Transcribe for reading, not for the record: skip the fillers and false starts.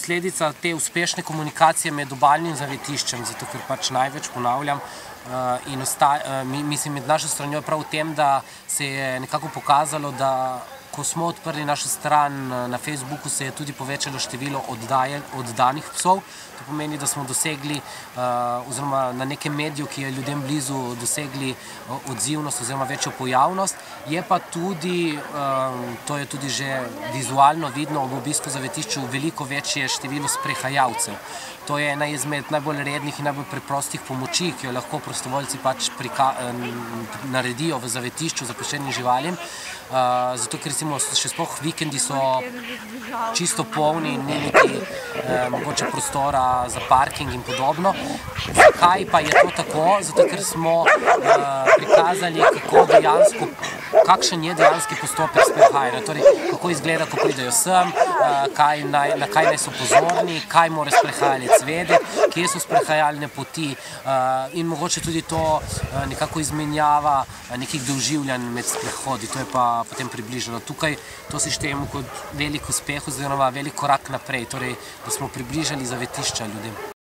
posledica te uspešne komunikacije med obalnim zavetiščem, zato ker pač največ ponavljam in mislim, med našo stranjo je prav v tem, da se je nekako pokazalo, da ko smo odprli našo stran na Facebooku, se je tudi povečalo število oddanih psov. To pomeni, da smo dosegli, oziroma na nekem mediju, ki je ljudem blizu, dosegli odzivnost oziroma večjo pojavnost. Je pa tudi, to je tudi že vizualno vidno, ob obisku zavetišču veliko večje število sprehajalcev. To je ena izmed najbolj rednih in najbolj preprostih pomoči, ki jo lahko prostovoljci pač naredijo v zavetišču zapuščenim živalim. Zato, ker še sploh vikendi so čisto polni, ni niti mogoče prostora za parking in podobno. Zakaj pa je to tako? Zato, ker smo prikazali, kakšen je dejanski postopek sprehajanja. Torej, kako izgleda, ko pridejo sem, na kaj naj so pozorni, kaj mora sprehajalec vedeti, kje so sprehajalne poti in mogoče tudi to nekako izmenjava nekih doživljanj med sprehodi. To je pa potem približano. Tukaj to si štejemo kot velik uspeh oziroma velik korak naprej, torej, da smo približali zavetišča ljudem.